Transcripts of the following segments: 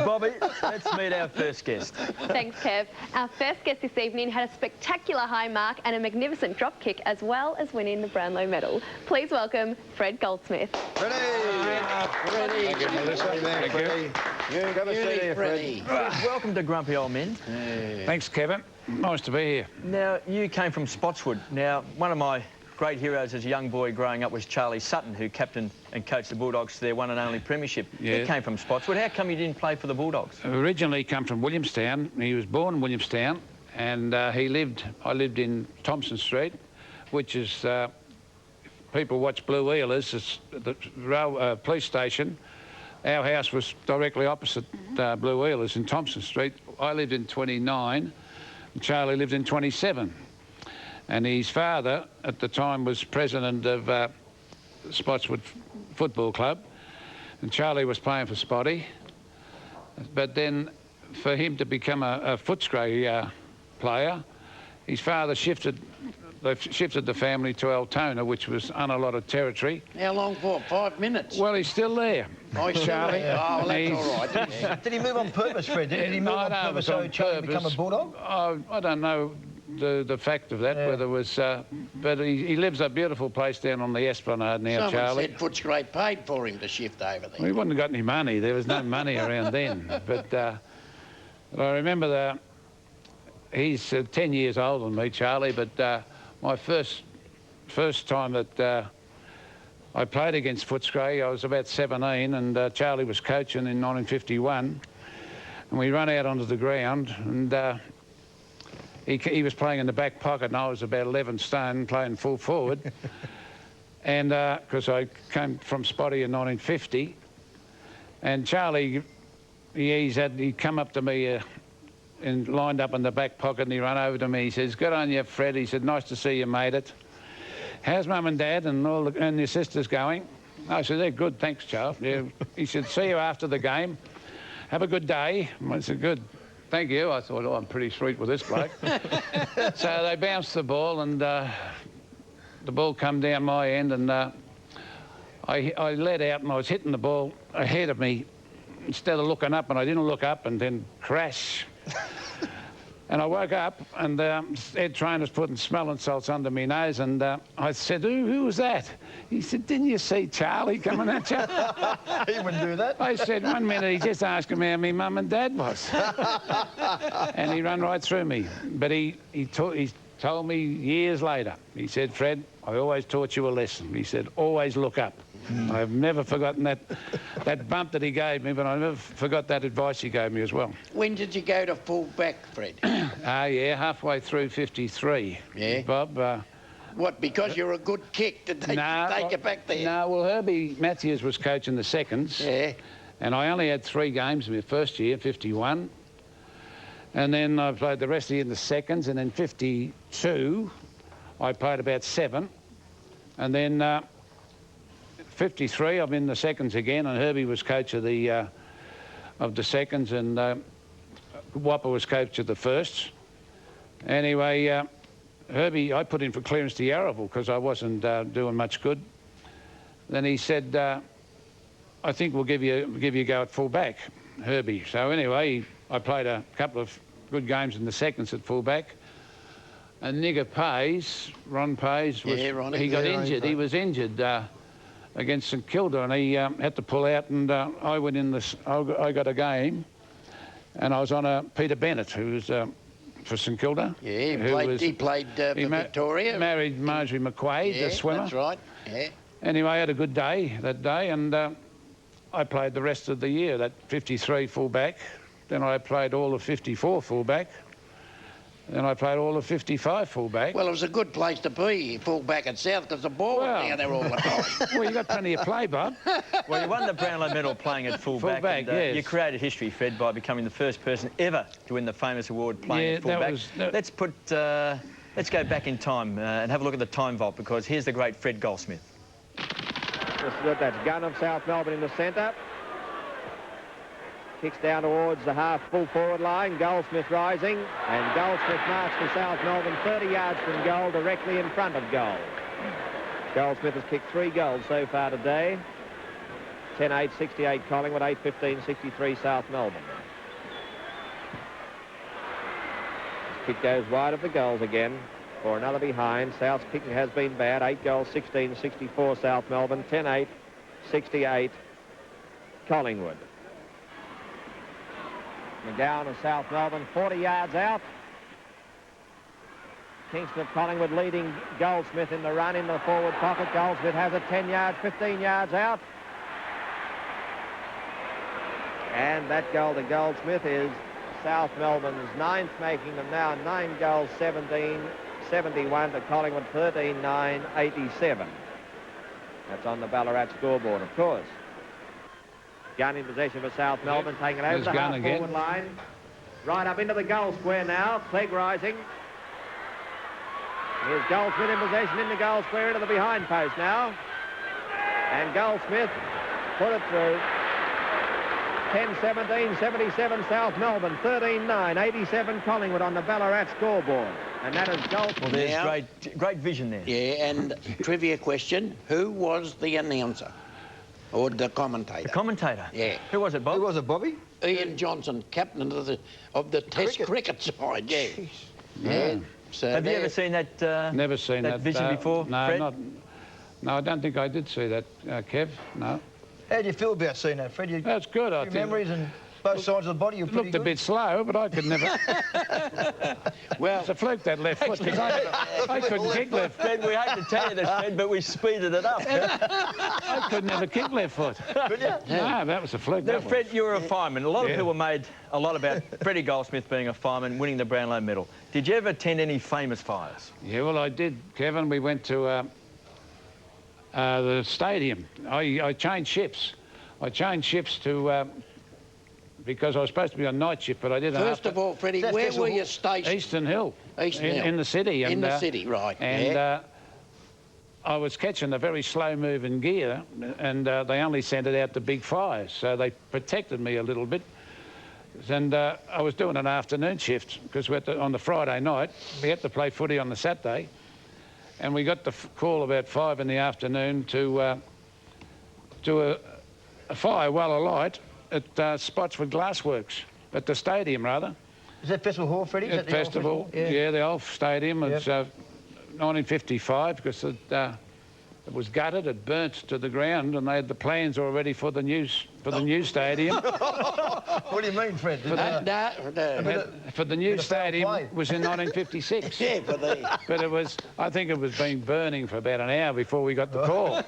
Bobby, let's meet our first guest. Thanks, Kev. Our first guest this evening had a spectacular high mark and a magnificent drop kick, as well as winning the Brownlow medal. Please welcome Fred Goldsmith. Freddie! Freddie! Thank you, Melissa. Thank you. Have a seat here, Freddie. Welcome to Grumpy Old Men. Hey. Thanks, Kevin. Nice to be here. Now, you came from Spotswood. Now, one of my great heroes as a young boy growing up was Charlie Sutton, who captained and coached the Bulldogs to their one and only premiership. Yeah. He came from Spotswood. How come you didn't play for the Bulldogs? Originally, he came from Williamstown. He was born in Williamstown, and I lived in Thompson Street, which is, if people watch Blue Wheelers, it's the police station. Our house was directly opposite Blue Wheelers in Thompson Street. I lived in 29, and Charlie lived in 27. And his father, at the time, was president of Spotswood Football Club, and Charlie was playing for Spotty. But then, for him to become a Footscray player, his father shifted the family to Altona, which was unallotted territory. How long for? 5 minutes? Well, he's still there. Oh, Charlie. Oh, well, that's all right. Yeah. Did he move on purpose, Fred? Did he move on purpose so Charlie become a Bulldog? I don't know the fact of that, whether it was... but he lives a beautiful place down on the Esplanade now, Charlie. Someone said Footscray paid for him to shift over there. Well, he wouldn't have got any money. There was no money around then. But I remember he's 10 years older than me, Charlie, but my first time that I played against Footscray, I was about 17, and Charlie was coaching in 1951, and we run out onto the ground, and he was playing in the back pocket, and I was about 11 stone, playing full forward, and because I came from Spotty in 1950, and Charlie, he come up to me and lined up in the back pocket, and he ran over to me. He says, "Good on you, Fred." He said, "Nice to see you made it. How's Mum and Dad and and your sisters going?" I said, "They're good, thanks, Charles." Yeah. He said, "See you after the game. Have a good day." I said, "Good, thank you." I thought, "Oh, I'm pretty sweet with this bloke." So they bounced the ball, and the ball come down my end, and I let out, and I was hitting the ball ahead of me instead of looking up, and I didn't look up, and then crash. And I woke up, and head trainer's putting smelling salts under my nose, and I said, who was that? He said, "Didn't you see Charlie coming at you?" He wouldn't do that. I said, "1 minute, he just asked me how my mum and dad was." And he ran right through me. But he told me years later, he said, "Fred, I always taught you a lesson." He said, "Always look up." I've never forgotten that bump that he gave me, but I never forgot that advice he gave me as well. When did you go to full back, Fred? Yeah, halfway through 53. Yeah. Bob. What, because you're a good kick? Did they take you back there? No, well, Herbie Matthews was coaching the seconds. Yeah. And I only had 3 games in my first year, 51. And then I played the rest of the year in the seconds, and then 52, I played about 7. And then 53, I'm in the seconds again, and Herbie was coach of the seconds, and Whopper was coach of the firsts. Anyway, Herbie, I put in for clearance to Yarraville because I wasn't doing much good. Then he said, "I think we'll give you a go at full back, Herbie." So anyway, I played a couple of good games in the seconds at full back. And Nigger Ron Pays, he got injured. He was injured against St Kilda, and he had to pull out, and I went in this. I got a game, and I was on Peter Bennett, who was for St Kilda. Yeah, he played for Victoria. Married Marjorie McQuaid, the swimmer. That's right. Yeah. Anyway, I had a good day that day, and I played the rest of the year, that 53 full-back. Then I played all of 54 full-back. Then I played all of 55 full-back. Well, it was a good place to be, full-back at South, because the ball was down there all the time. Well, you got plenty of play, Bob. Well, you won the Brownlow medal playing at full-back. And, yes. You created history, Fred, by becoming the first person ever to win the famous award playing at full-back. Let's go back in time and have a look at the time vault, because here's the great Fred Goldsmith. That's Gunn of South Melbourne in the centre. Kicks down towards the half full forward line. Goldsmith rising, and Goldsmith marks for South Melbourne 30 yards from goal, directly in front of goal. Goldsmith has kicked 3 goals so far today. 10-8, 68 Collingwood, 8-15, 63 South Melbourne. This kick goes wide of the goals again for another behind. South's kicking has been bad. 8 goals, 16, 64 South Melbourne, 10-8, 68 Collingwood. McGowan of South Melbourne, 40 yards out. Kingston of Collingwood leading Goldsmith in the run in the forward pocket. Goldsmith has it 10 yards, 15 yards out. And that goal to Goldsmith is South Melbourne's 9th, making them now 9 goals, 17, 71 to Collingwood, 13, 9, 87. That's on the Ballarat scoreboard, of course. Gunn in possession for South Melbourne, taking it over the half-forward line. Right up into the goal square now. Clegg rising. Here's Goldsmith in possession in the goal square into the behind post now. And Goldsmith put it through. 10-17, 77 South Melbourne, 13-9, 87 Collingwood on the Ballarat scoreboard. And that is Goldsmith. Well, there's now, great vision there. Yeah, and trivia question, who was the announcer? Or the commentator? The commentator? Yeah. Who was it, Bob? Who was it, Bobby? Ian Johnson, captain of the Test cricket side, yeah. Jeez. Yeah. So have you ever seen that? Never seen that vision before, no, Fred? No, I don't think I did see that, Kev. No. How do you feel about seeing that, Fred? That's good, I think. Memories and both sides of the body, you're pretty Looked good. a bit slow, but I could never... Well, it's a fluke, that left foot, because I couldn't kick left. Fred, we hate to tell you this, Fred, but we speeded it up. I could never kick left foot. Could you? No, that was a fluke. Now, Fred, you were a fireman. A lot of Yeah. people made a lot about Freddie Goldsmith being a fireman, winning the Brownlow medal. Did you ever attend any famous fires? Yeah, well, I did, Kevin. We went to the stadium. I changed ships. I changed ships to... because I was supposed to be on night shift, but I didn't. First of all, Freddie, where were you stationed? Eastern Hill. Eastern Hill. In the city. In the city, right. And I was catching a very slow-moving gear, and they only sent it out to big fires, so they protected me a little bit. And I was doing an afternoon shift, because on the Friday night, we had to play footy on the Saturday, and we got the call about 5 in the afternoon to a fire well alight at Spotswood Glassworks, at the stadium, rather. Is that Festival Hall, Freddie? At Festival, yeah, the old stadium. It's 1955, because it was gutted, it burnt to the ground, and they had the plans already for the new stadium. What do you mean, Fred? For the new stadium was in 1956. Yeah, but it was, I think it was been burning for about an hour before we got the call.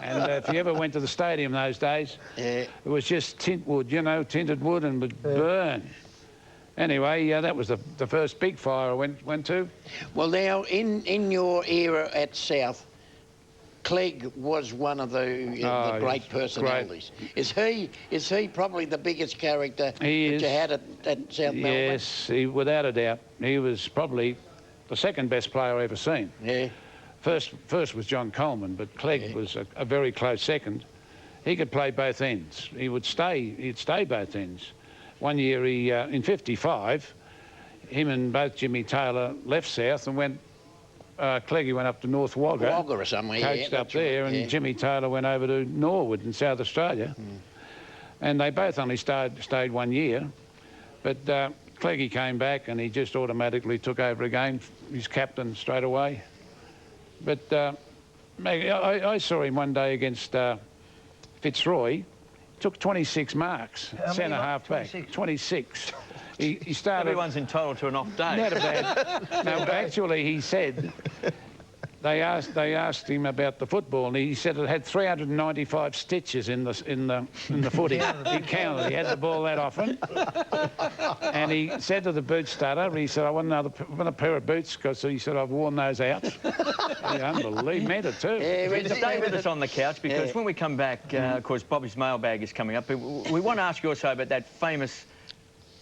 And if you ever went to the stadium those days, it was just tint wood, you know, tinted wood, and would burn. Anyway, that was the first big fire I went to. Well, now, in your era at South, Clegg was one of the great personalities. Great. Is he probably the biggest character that you had at South Melbourne? Yes, without a doubt. He was probably the second best player I ever seen. Yeah. First was John Coleman, but Clegg was a very close second. He could play both ends. He'd stay both ends. One year, in '55, him and both Jimmy Taylor left South and went. Cleggy went up to North Wagga. Wagga or somewhere, coached up there, right, and Jimmy Taylor went over to Norwood in South Australia. And they both only stayed 1 year. But Cleggy came back and he just automatically took over again, his captain straight away. But I saw him one day against Fitzroy. Took 26 marks, centre half back. 26. He started... Everyone's entitled to an off day. Not a bad... No, actually, he said... They asked him about the football, and he said it had 395 stitches in the footy. He counted. He had the ball that often. And he said to the boot starter, he said, I want a pair of boots, because he said, I've worn those out. Unbelievable. He meant it too. Stay with us on the couch, because when we come back, of course, Bobby's mailbag is coming up. We want to ask you also about that famous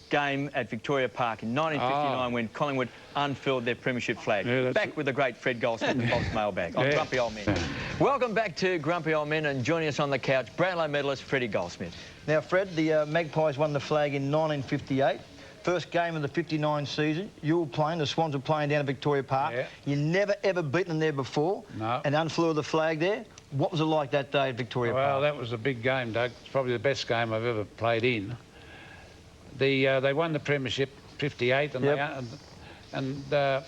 game at Victoria Park in 1959 when Collingwood unfurled their premiership flag. Yeah, back with the great Fred Goldsmith and Bob's mailbag on Grumpy Old Men. Welcome back to Grumpy Old Men, and joining us on the couch, Brownlow medalist Freddie Goldsmith. Now, Fred, the Magpies won the flag in 1958. First game of the 59 season. You were playing, the Swans were playing down at Victoria Park. Yeah. You never, ever beaten them there before. No. And unfurled the flag there. What was it like that day at Victoria Park? Well, that was a big game, Doug. It's probably the best game I've ever played in. They won the premiership 58, and our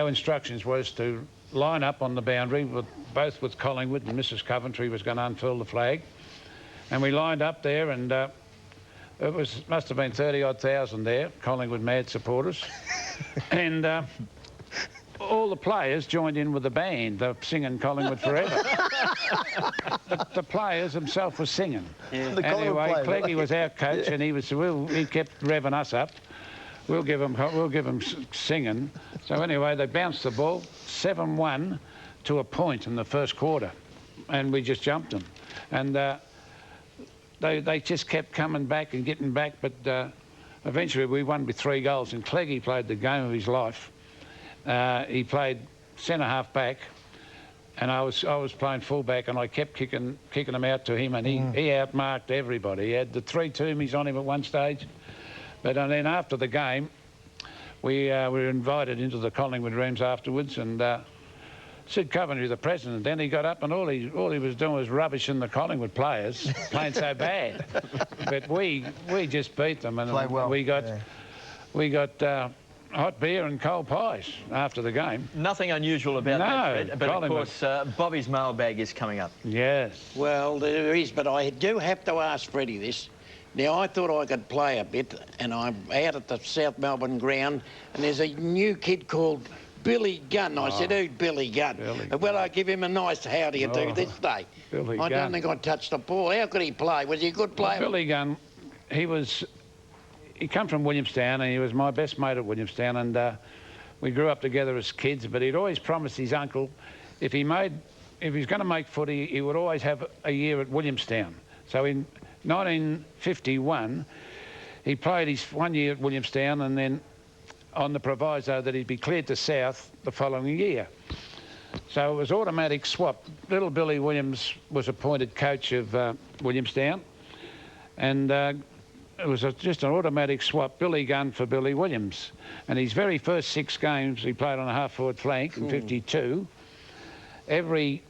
instructions was to line up on the boundary, both with Collingwood, and Mrs. Coventry was going to unfurl the flag. And we lined up there, and it must have been 30-odd thousand there, Collingwood mad supporters. And all the players joined in with the band. They were singing Collingwood Forever. the players himself was singing. Yeah. Anyway, Cleggy was our coach, and he kept revving us up. We'll give him singing. So anyway, they bounced the ball 7-1 to a point in the first quarter, and we just jumped them. And they just kept coming back and getting back, but eventually we won with 3 goals. And Cleggy played the game of his life. He played centre-half back, and I was playing full-back, and I kept kicking them out to him, and he outmarked everybody. He had the 3 Toomies on him at one stage. But then after the game, we were invited into the Collingwood rooms afterwards, and Sid Coventry, the president, then he got up, and all he was doing was rubbishing the Collingwood players, playing so bad. But we just beat them, and well. we got hot beer and cold pies after the game. Nothing unusual about that, Fred, but of course Bobby's mailbag is coming up. Yes. Well, there is, but I do have to ask Freddie this. Now, I thought I could play a bit, and I'm out at the South Melbourne ground, and there's a new kid called Billy Gunn. I said, who's Billy Gunn? Well, I give him a nice how do you do this day. I don't think I touched the ball. How could he play? Was he a good player? Well, Billy Gunn, he come from Williamstown, and he was my best mate at Williamstown, and we grew up together as kids, but he'd always promised his uncle if he's going to make footy, he would always have a year at Williamstown. So in 1951, he played his 1 year at Williamstown, and then on the proviso that he'd be cleared to South the following year. So it was automatic swap. Little Billy Williams was appointed coach of Williamstown, and it was just an automatic swap, Billy Gunn for Billy Williams. And his very first 6 games, he played on a half-forward flank in 52. Every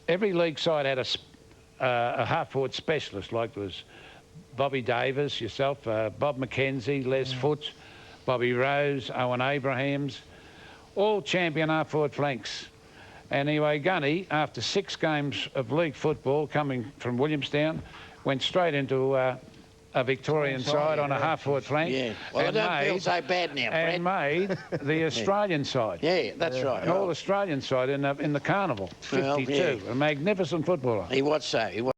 league side had a half-forward specialist, like there was Bobby Davis, yourself, Bob McKenzie, Les Foote, Bobby Rose, Owen Abrahams, all champion half-forward flanks. Anyway, Gunny, after 6 games of league football coming from Williamstown, went straight into a Victorian side on a half-forward flank. Yeah. Well, I don't feel so bad now, Fred. And made the Australian side. Yeah, that's right. An all-Australian side in the Carnival, 52. A magnificent footballer. He was so.